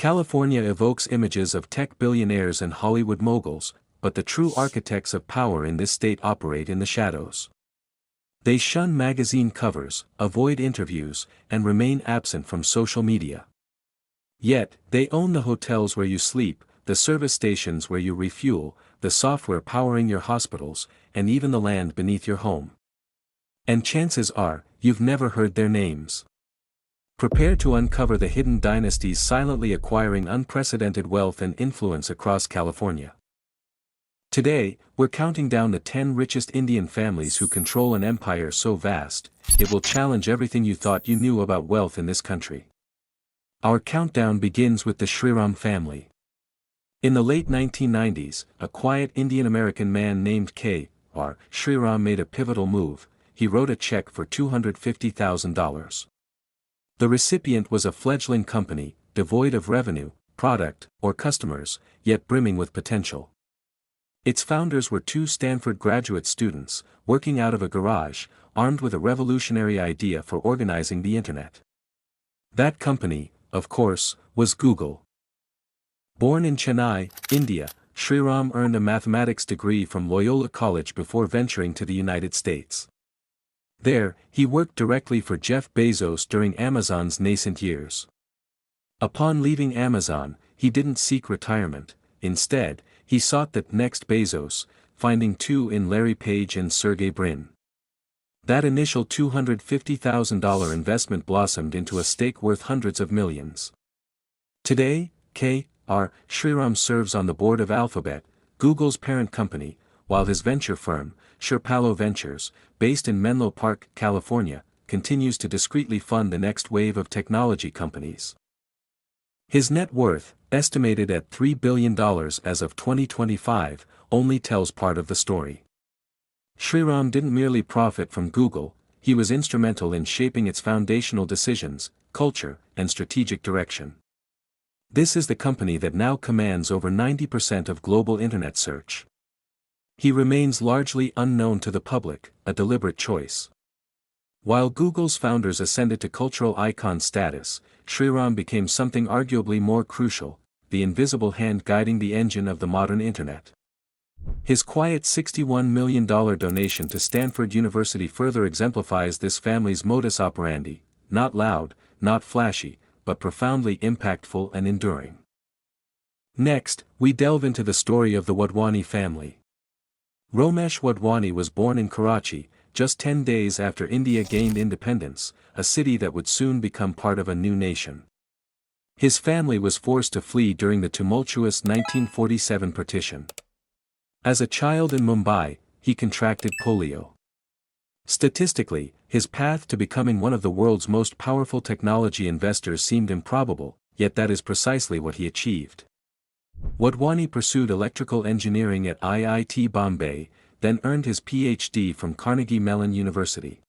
California evokes images of tech billionaires and Hollywood moguls, but the true architects of power in this state operate in the shadows. They shun magazine covers, avoid interviews, and remain absent from social media. Yet, they own the hotels where you sleep, the service stations where you refuel, the software powering your hospitals, and even the land beneath your home. And chances are, you've never heard their names. Prepare to uncover the hidden dynasties silently acquiring unprecedented wealth and influence across California. Today, we're counting down the 10 richest Indian families who control an empire so vast, it will challenge everything you thought you knew about wealth in this country. Our countdown begins with the Shriram family. In the late 1990s, a quiet Indian-American man named K.R. Shriram made a pivotal move. He wrote a check for $250,000. The recipient was a fledgling company, devoid of revenue, product, or customers, yet brimming with potential. Its founders were two Stanford graduate students, working out of a garage, armed with a revolutionary idea for organizing the internet. That company, of course, was Google. Born in Chennai, India, Shriram earned a mathematics degree from Loyola College before venturing to the United States. There, he worked directly for Jeff Bezos during Amazon's nascent years. Upon leaving Amazon, he didn't seek retirement. Instead, he sought the next Bezos, finding two in Larry Page and Sergey Brin. That initial $250,000 investment blossomed into a stake worth hundreds of millions. Today, K.R. Shriram serves on the board of Alphabet, Google's parent company, while his venture firm, Sherpalo Ventures, based in Menlo Park, California, continues to discreetly fund the next wave of technology companies. His net worth, estimated at $3 billion as of 2025, only tells part of the story. Shriram didn't merely profit from Google, he was instrumental in shaping its foundational decisions, culture, and strategic direction. This is the company that now commands over 90% of global internet search. He remains largely unknown to the public, a deliberate choice. While Google's founders ascended to cultural icon status, Shriram became something arguably more crucial, the invisible hand guiding the engine of the modern internet. His quiet $61 million donation to Stanford University further exemplifies this family's modus operandi, not loud, not flashy, but profoundly impactful and enduring. Next, we delve into the story of the Wadhwani family. Romesh Wadhwani was born in Karachi, just 10 days after India gained independence, a city that would soon become part of a new nation. His family was forced to flee during the tumultuous 1947 partition. As a child in Mumbai, he contracted polio. Statistically, his path to becoming one of the world's most powerful technology investors seemed improbable, yet that is precisely what he achieved. Wadhwani pursued electrical engineering at IIT Bombay, then earned his PhD from Carnegie Mellon University.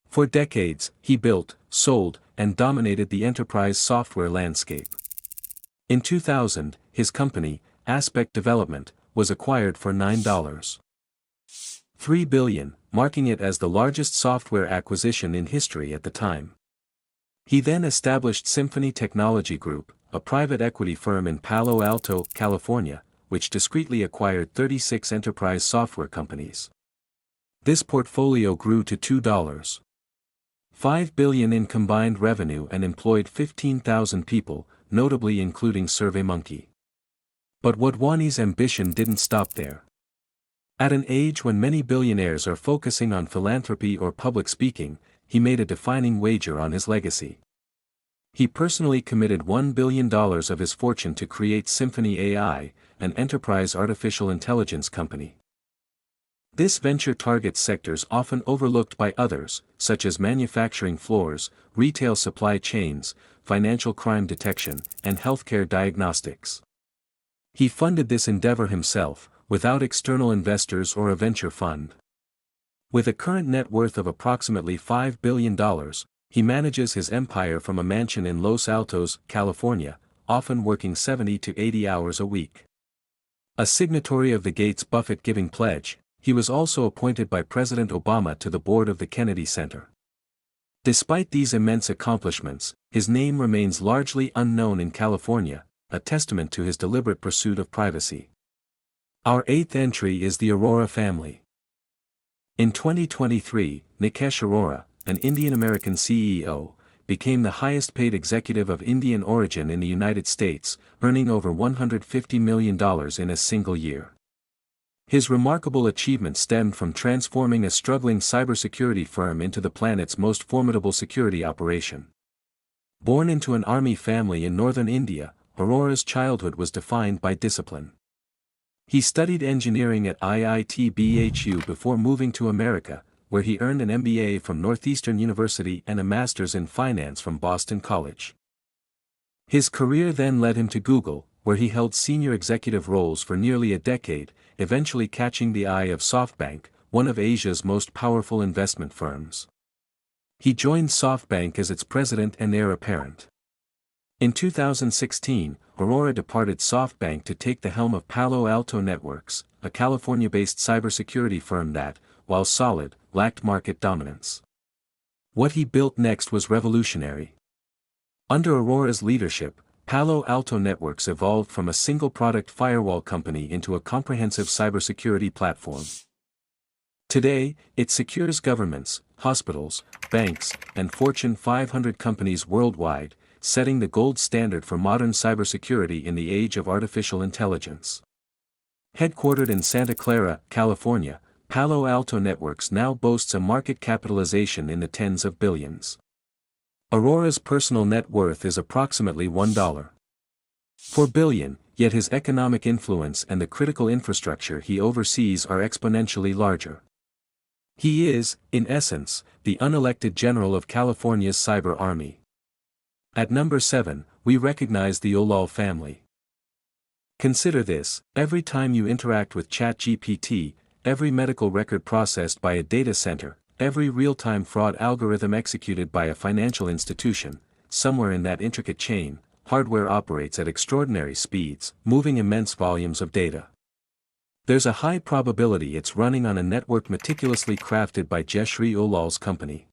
For decades, he built, sold, and dominated the enterprise software landscape. In 2000, his company, Aspect Development, was acquired for $9.3 billion, marking it as the largest software acquisition in history at the time. He then established Symphony Technology Group, a private equity firm in Palo Alto, California, which discreetly acquired 36 enterprise software companies. This portfolio grew to $2.5 billion in combined revenue and employed 15,000 people, notably including SurveyMonkey. But Wadhwani's ambition didn't stop there. At an age when many billionaires are focusing on philanthropy or public speaking, he made a defining wager on his legacy. He personally committed $1 billion of his fortune to create Symphony AI, an enterprise artificial intelligence company. This venture targets sectors often overlooked by others, such as manufacturing floors, retail supply chains, financial crime detection, and healthcare diagnostics. He funded this endeavor himself, without external investors or a venture fund. With a current net worth of approximately $5 billion, he manages his empire from a mansion in Los Altos, California, often working 70 to 80 hours a week. A signatory of the Gates-Buffett Giving Pledge, he was also appointed by President Obama to the board of the Kennedy Center. Despite these immense accomplishments, his name remains largely unknown in California, a testament to his deliberate pursuit of privacy. Our eighth entry is the Arora family. In 2023, Nikesh Arora, an Indian-American CEO, became the highest-paid executive of Indian origin in the United States, earning over $150 million in a single year. His remarkable achievement stemmed from transforming a struggling cybersecurity firm into the planet's most formidable security operation. Born into an army family in northern India, Arora's childhood was defined by discipline. He studied engineering at IIT Bhu before moving to America, where he earned an MBA from Northeastern University and a master's in finance from Boston College. His career then led him to Google, where he held senior executive roles for nearly a decade, eventually catching the eye of SoftBank, one of Asia's most powerful investment firms. He joined SoftBank as its president and heir apparent. In 2016, Arora departed SoftBank to take the helm of Palo Alto Networks, a California-based cybersecurity firm that, while solid, lacked market dominance. What he built next was revolutionary. Under Arora's leadership, Palo Alto Networks evolved from a single-product firewall company into a comprehensive cybersecurity platform. Today, it secures governments, hospitals, banks, and Fortune 500 companies worldwide, setting the gold standard for modern cybersecurity in the age of artificial intelligence. Headquartered in Santa Clara, California, Palo Alto Networks now boasts a market capitalization in the tens of billions. Arora's personal net worth is approximately $1.4 billion, yet his economic influence and the critical infrastructure he oversees are exponentially larger. He is, in essence, the unelected general of California's cyber army. At number 7, we recognize the Olal family. Consider this: every time you interact with ChatGPT, every medical record processed by a data center, every real-time fraud algorithm executed by a financial institution, somewhere in that intricate chain, hardware operates at extraordinary speeds, moving immense volumes of data. There's a high probability it's running on a network meticulously crafted by Jeshri Ulal's company.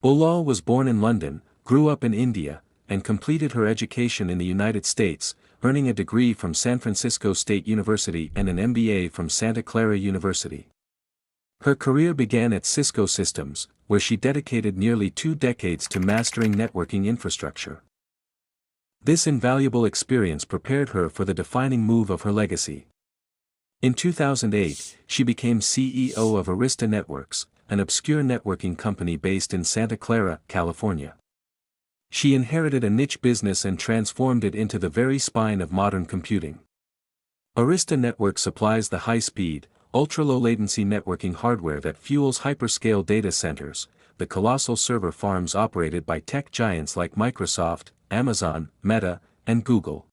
Ulal was born in London, grew up in India, and completed her education in the United States, earning a degree from San Francisco State University and an MBA from Santa Clara University. Her career began at Cisco Systems, where she dedicated nearly 2 decades to mastering networking infrastructure. This invaluable experience prepared her for the defining move of her legacy. In 2008, she became CEO of Arista Networks, an obscure networking company based in Santa Clara, California. She inherited a niche business and transformed it into the very spine of modern computing. Arista Networks supplies the high-speed, ultra-low latency networking hardware that fuels hyperscale data centers, the colossal server farms operated by tech giants like Microsoft, Amazon, Meta, and Google.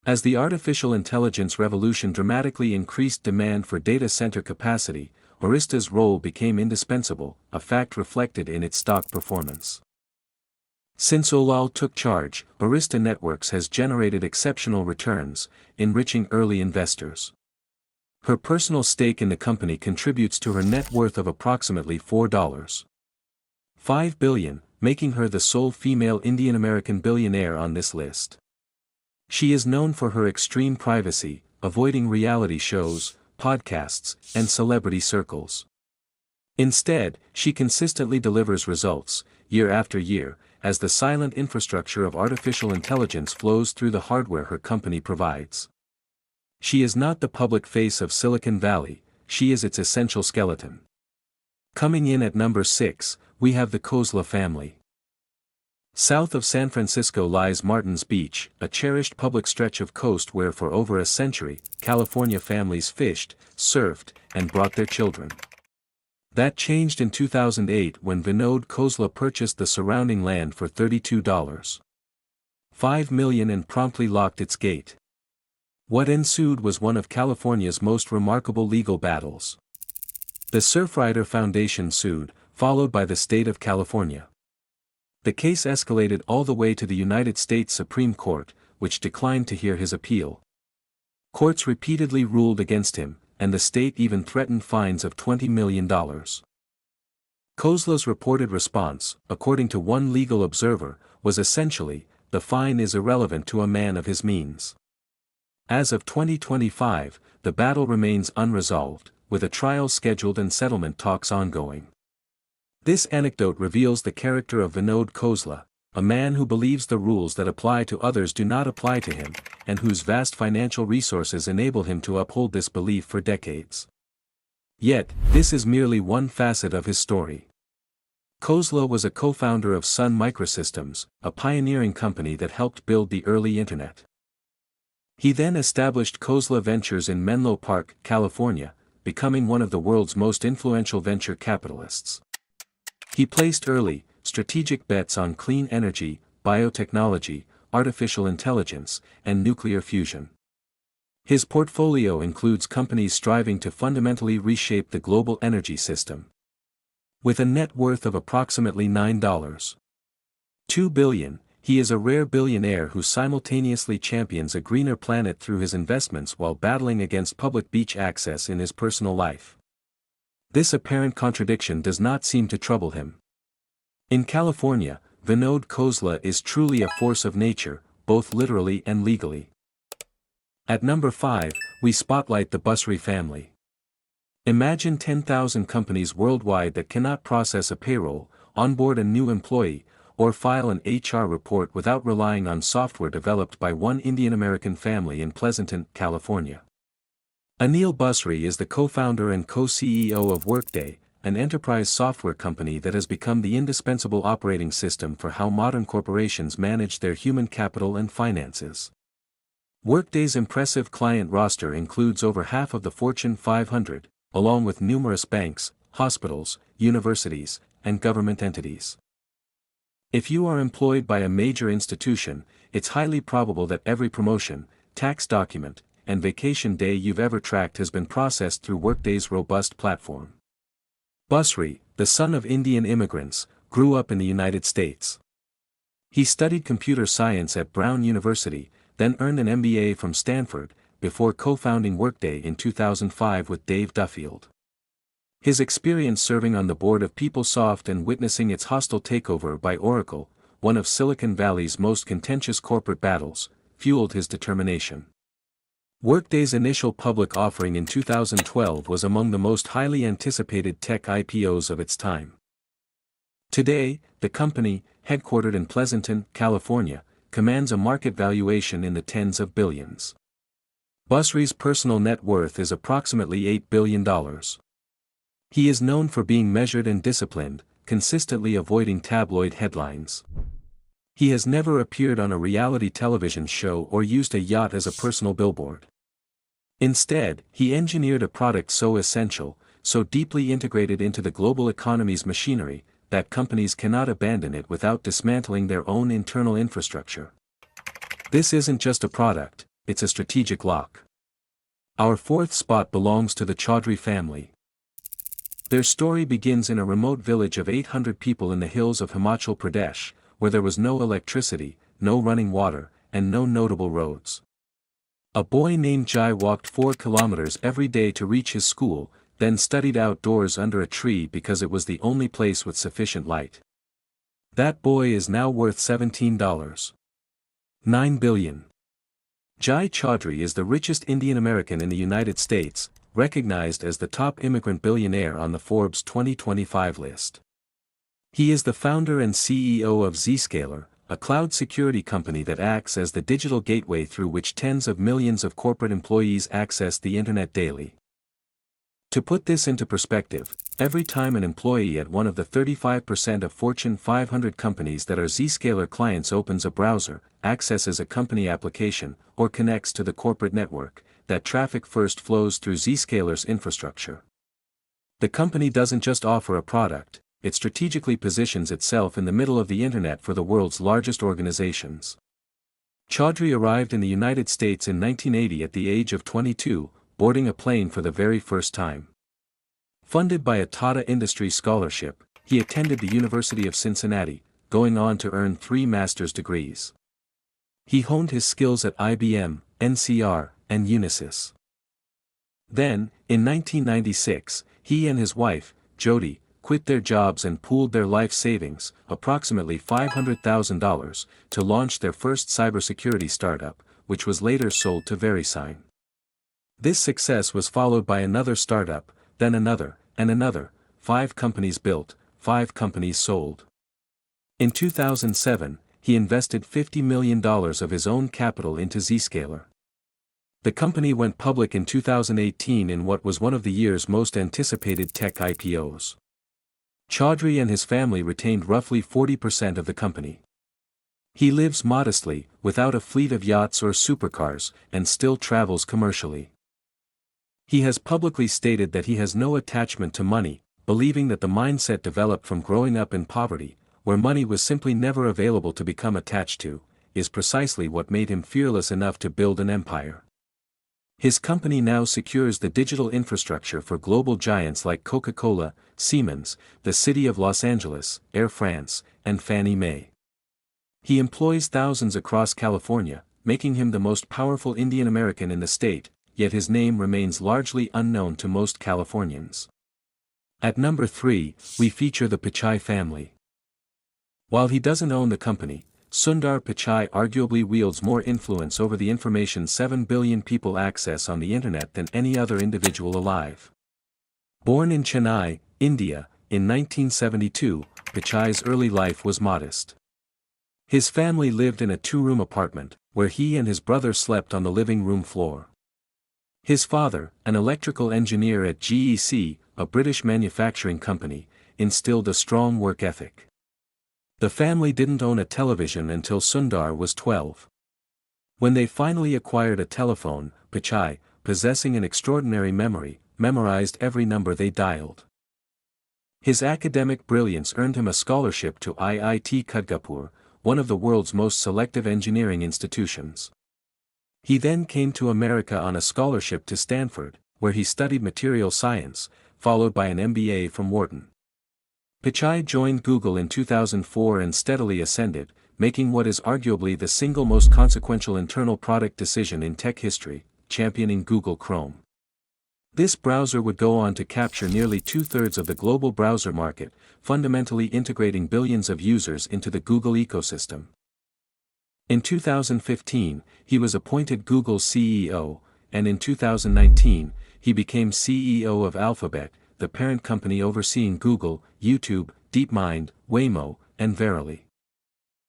As the artificial intelligence revolution dramatically increased demand for data center capacity, Arista's role became indispensable, a fact reflected in its stock performance. Since Olal took charge, Arista Networks has generated exceptional returns, enriching early investors. Her personal stake in the company contributes to her net worth of approximately $4.5 billion, making her the sole female Indian-American billionaire on this list. She is known for her extreme privacy, avoiding reality shows, podcasts, and celebrity circles. Instead, she consistently delivers results, year after year, as the silent infrastructure of artificial intelligence flows through the hardware her company provides. She is not the public face of Silicon Valley, she is its essential skeleton. Coming in at number 6, we have the Khosla family. South of San Francisco lies Martins Beach, a cherished public stretch of coast where for over a century, California families fished, surfed, and brought their children. That changed in 2008 when Vinod Khosla purchased the surrounding land for $32.5 million and promptly locked its gate. What ensued was one of California's most remarkable legal battles. The Surfrider Foundation sued, followed by the state of California. The case escalated all the way to the United States Supreme Court, which declined to hear his appeal. Courts repeatedly ruled against him, and the state even threatened fines of $20 million. Kozlow's reported response, according to one legal observer, was essentially, "The fine is irrelevant to a man of his means." As of 2025, the battle remains unresolved, with a trial scheduled and settlement talks ongoing. This anecdote reveals the character of Vinod Khosla, a man who believes the rules that apply to others do not apply to him, and whose vast financial resources enable him to uphold this belief for decades. Yet, this is merely one facet of his story. Khosla was a co-founder of Sun Microsystems, a pioneering company that helped build the early internet. He then established Khosla Ventures in Menlo Park, California, becoming one of the world's most influential venture capitalists. He placed early, strategic bets on clean energy, biotechnology, artificial intelligence, and nuclear fusion. His portfolio includes companies striving to fundamentally reshape the global energy system. With a net worth of approximately $9.2 billion, he is a rare billionaire who simultaneously champions a greener planet through his investments while battling against public beach access in his personal life. This apparent contradiction does not seem to trouble him. In California, Vinod Khosla is truly a force of nature, both literally and legally. At number 5, we spotlight the Busri family. Imagine 10,000 companies worldwide that cannot process a payroll, onboard a new employee, or file an HR report without relying on software developed by one Indian-American family in Pleasanton, California. Anil Busri is the co-founder and co-CEO of Workday, an enterprise software company that has become the indispensable operating system for how modern corporations manage their human capital and finances. Workday's impressive client roster includes over half of the Fortune 500, along with numerous banks, hospitals, universities, and government entities. If you are employed by a major institution, it's highly probable that every promotion, tax document, and vacation day you've ever tracked has been processed through Workday's robust platform. Busri, the son of Indian immigrants, grew up in the United States. He studied computer science at Brown University, then earned an MBA from Stanford, before co-founding Workday in 2005 with Dave Duffield. His experience serving on the board of PeopleSoft and witnessing its hostile takeover by Oracle, one of Silicon Valley's most contentious corporate battles, fueled his determination. Workday's initial public offering in 2012 was among the most highly anticipated tech IPOs of its time. Today, the company, headquartered in Pleasanton, California, commands a market valuation in the tens of billions. Busri's personal net worth is approximately $8 billion. He is known for being measured and disciplined, consistently avoiding tabloid headlines. He has never appeared on a reality television show or used a yacht as a personal billboard. Instead, he engineered a product so essential, so deeply integrated into the global economy's machinery, that companies cannot abandon it without dismantling their own internal infrastructure. This isn't just a product, it's a strategic lock. Our fourth spot belongs to the Chaudhry family. Their story begins in a remote village of 800 people in the hills of Himachal Pradesh, where there was no electricity, no running water, and no notable roads. A boy named Jai walked 4 kilometers every day to reach his school, then studied outdoors under a tree because it was the only place with sufficient light. That boy is now worth $17.9 billion. Jai Chaudhry is the richest Indian American in the United States, recognized as the top immigrant billionaire on the Forbes 2025 list. He is the founder and CEO of Zscaler, a cloud security company that acts as the digital gateway through which tens of millions of corporate employees access the internet daily. To put this into perspective, every time an employee at one of the 35% of Fortune 500 companies that are Zscaler clients opens a browser, accesses a company application, or connects to the corporate network, that traffic first flows through Zscaler's infrastructure. The company doesn't just offer a product, it strategically positions itself in the middle of the internet for the world's largest organizations. Chaudhry arrived in the United States in 1980 at the age of 22, boarding a plane for the very first time. Funded by a Tata Industry Scholarship, he attended the University of Cincinnati, going on to earn 3 master's degrees. He honed his skills at IBM, NCR, and Unisys. Then, in 1996, he and his wife, Jyoti, quit their jobs and pooled their life savings, approximately $500,000, to launch their first cybersecurity startup, which was later sold to VeriSign. This success was followed by another startup, then another, and another. 5 companies built, 5 companies sold. In 2007, he invested $50 million of his own capital into Zscaler. The company went public in 2018 in what was one of the year's most anticipated tech IPOs. Chaudhry and his family retained roughly 40% of the company. He lives modestly, without a fleet of yachts or supercars, and still travels commercially. He has publicly stated that he has no attachment to money, believing that the mindset developed from growing up in poverty, where money was simply never available to become attached to, is precisely what made him fearless enough to build an empire. His company now secures the digital infrastructure for global giants like Coca-Cola, Siemens, the City of Los Angeles, Air France, and Fannie Mae. He employs thousands across California, making him the most powerful Indian American in the state, yet his name remains largely unknown to most Californians. At number 3, we feature the Pichai family. While he doesn't own the company, Sundar Pichai arguably wields more influence over the information 7 billion people access on the internet than any other individual alive. Born in Chennai, India, in 1972, Pichai's early life was modest. His family lived in a 2-room apartment, where he and his brother slept on the living room floor. His father, an electrical engineer at GEC, a British manufacturing company, instilled a strong work ethic. The family didn't own a television until Sundar was 12. When they finally acquired a telephone, Pichai, possessing an extraordinary memory, memorized every number they dialed. His academic brilliance earned him a scholarship to IIT Kharagpur, one of the world's most selective engineering institutions. He then came to America on a scholarship to Stanford, where he studied material science, followed by an MBA from Wharton. Pichai joined Google in 2004 and steadily ascended, making what is arguably the single most consequential internal product decision in tech history, championing Google Chrome. This browser would go on to capture nearly 2/3 of the global browser market, fundamentally integrating billions of users into the Google ecosystem. In 2015, he was appointed Google's CEO, and in 2019, he became CEO of Alphabet, the parent company overseeing Google, YouTube, DeepMind, Waymo, and Verily.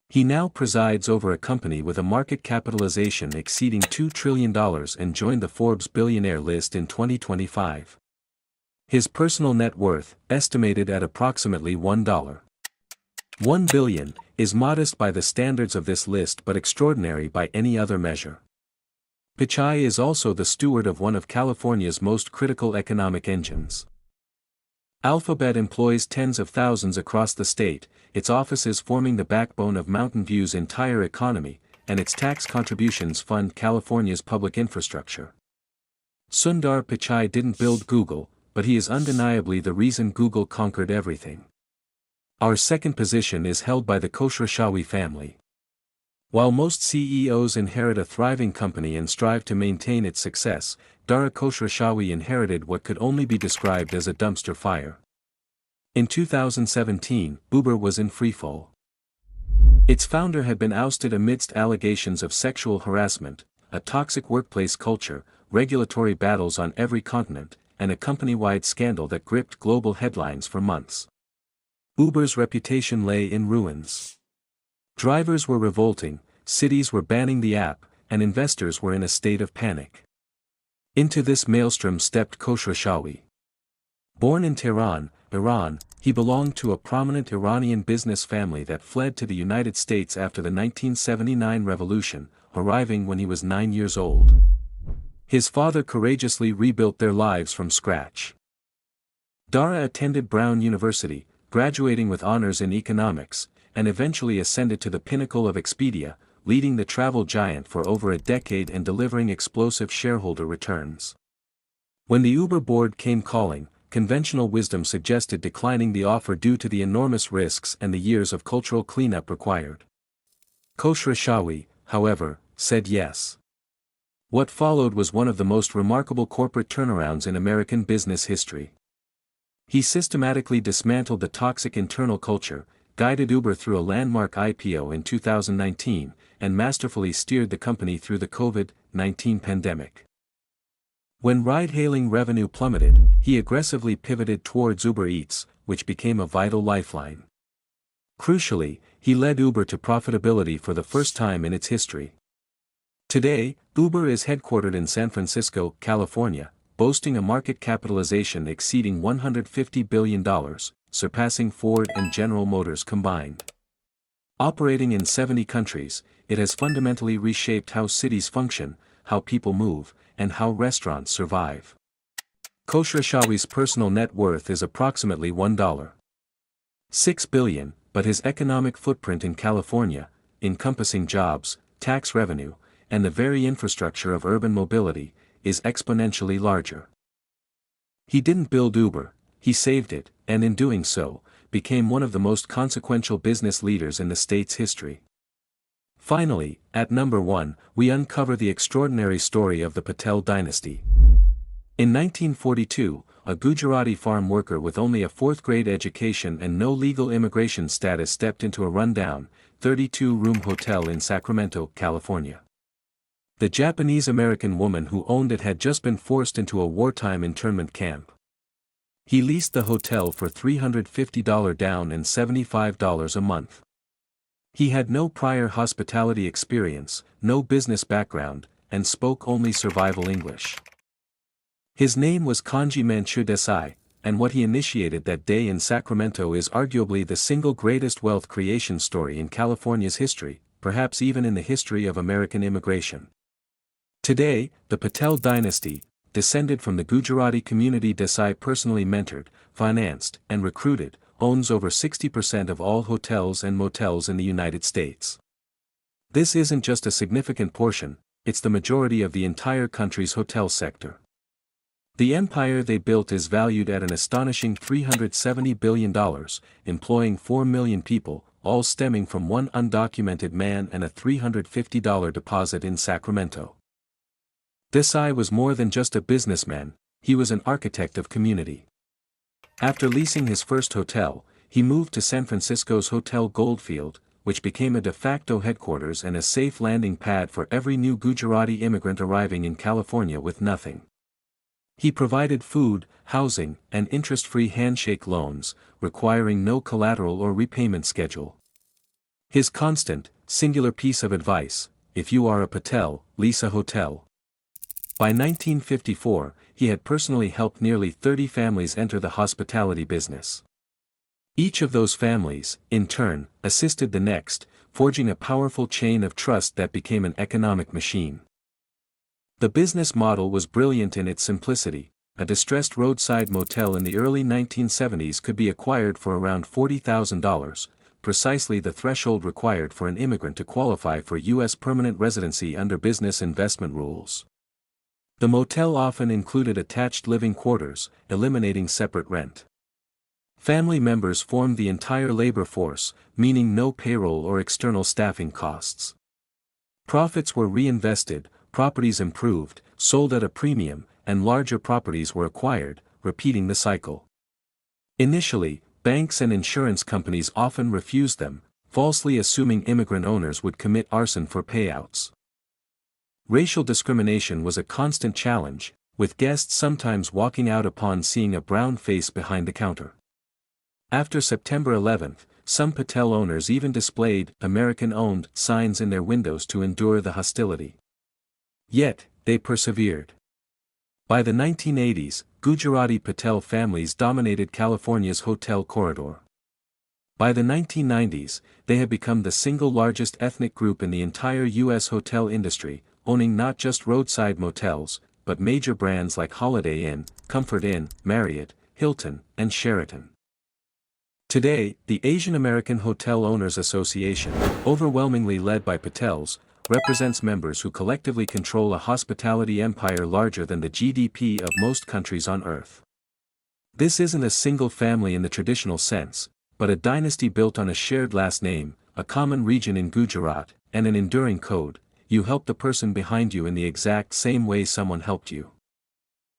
He now presides over a company with a market capitalization exceeding $2 trillion and joined the Forbes Billionaire list in 2025. His personal net worth, estimated at approximately $1 billion, is modest by the standards of this list but extraordinary by any other measure. Pichai is also the steward of one of California's most critical economic engines. Alphabet employs tens of thousands across the state, its offices forming the backbone of Mountain View's entire economy, and its tax contributions fund California's public infrastructure. Sundar Pichai didn't build Google, but he is undeniably the reason Google conquered everything. Our second position is held by the Khosrowshahi family. While most CEOs inherit a thriving company and strive to maintain its success, Dara Khosrowshahi inherited what could only be described as a dumpster fire. In 2017, Uber was in freefall. Its founder had been ousted amidst allegations of sexual harassment, a toxic workplace culture, regulatory battles on every continent, and a company-wide scandal that gripped global headlines for months. Uber's reputation lay in ruins. Drivers were revolting, cities were banning the app, and investors were in a state of panic. Into this maelstrom stepped Khosrowshahi. Born in Tehran, Iran, he belonged to a prominent Iranian business family that fled to the United States after the 1979 revolution, arriving when he was 9 years old. His father courageously rebuilt their lives from scratch. Dara attended Brown University, graduating with honors in economics, and eventually ascended to the pinnacle of Expedia, leading the travel giant for over a decade and delivering explosive shareholder returns. When the Uber board came calling, conventional wisdom suggested declining the offer due to the enormous risks and the years of cultural cleanup required. Khosrowshahi, however, said yes. What followed was one of the most remarkable corporate turnarounds in American business history. He systematically dismantled the toxic internal culture, guided Uber through a landmark IPO in 2019, and masterfully steered the company through the COVID-19 pandemic. When ride-hailing revenue plummeted, he aggressively pivoted towards Uber Eats, which became a vital lifeline. Crucially, he led Uber to profitability for the first time in its history. Today, Uber is headquartered in San Francisco, California, boasting a market capitalization exceeding $150 billion, surpassing Ford and General Motors combined. Operating in 70 countries, it has fundamentally reshaped how cities function, how people move, and how restaurants survive. Khosrowshahi's personal net worth is approximately $1.6 billion, but his economic footprint in California, encompassing jobs, tax revenue, and the very infrastructure of urban mobility, is exponentially larger. He didn't build Uber, he saved it, and in doing so, became one of the most consequential business leaders in the state's history. Finally, at number 1, we uncover the extraordinary story of the Patel dynasty. In 1942, a Gujarati farm worker with only a 4th-grade education and no legal immigration status stepped into a rundown, 32-room hotel in Sacramento, California. The Japanese-American woman who owned it had just been forced into a wartime internment camp. He leased the hotel for $350 down and $75 a month. He had no prior hospitality experience, no business background, and spoke only survival English. His name was Kanji Manchu Desai, and what he initiated that day in Sacramento is arguably the single greatest wealth creation story in California's history, perhaps even in the history of American immigration. Today, the Patel dynasty, descended from the Gujarati community Desai personally mentored, financed, and recruited, owns over 60% of all hotels and motels in the United States. This isn't just a significant portion, it's the majority of the entire country's hotel sector. The empire they built is valued at an astonishing $370 billion, employing 4 million people, all stemming from one undocumented man and a $350 deposit in Sacramento. Desai was more than just a businessman, he was an architect of community. After leasing his first hotel, he moved to San Francisco's Hotel Goldfield, which became a de facto headquarters and a safe landing pad for every new Gujarati immigrant arriving in California with nothing. He provided food, housing, and interest-free handshake loans, requiring no collateral or repayment schedule. His constant, singular piece of advice: if you are a Patel, lease a hotel. By 1954, he had personally helped nearly 30 families enter the hospitality business. Each of those families, in turn, assisted the next, forging a powerful chain of trust that became an economic machine. The business model was brilliant in its simplicity. A distressed roadside motel in the early 1970s could be acquired for around $40,000, precisely the threshold required for an immigrant to qualify for U.S. permanent residency under business investment rules. The motel often included attached living quarters, eliminating separate rent. Family members formed the entire labor force, meaning no payroll or external staffing costs. Profits were reinvested, properties improved, sold at a premium, and larger properties were acquired, repeating the cycle. Initially, banks and insurance companies often refused them, falsely assuming immigrant owners would commit arson for payouts. Racial discrimination was a constant challenge, with guests sometimes walking out upon seeing a brown face behind the counter. After September 11, some Patel owners even displayed "American-owned" signs in their windows to endure the hostility. Yet, they persevered. By the 1980s, Gujarati Patel families dominated California's hotel corridor. By the 1990s, they had become the single largest ethnic group in the entire U.S. hotel industry, owning not just roadside motels, but major brands like Holiday Inn, Comfort Inn, Marriott, Hilton, and Sheraton. Today, the Asian American Hotel Owners Association, overwhelmingly led by Patels, represents members who collectively control a hospitality empire larger than the GDP of most countries on Earth. This isn't a single family in the traditional sense, but a dynasty built on a shared last name, a common region in Gujarat, and an enduring code: you help the person behind you in the exact same way someone helped you.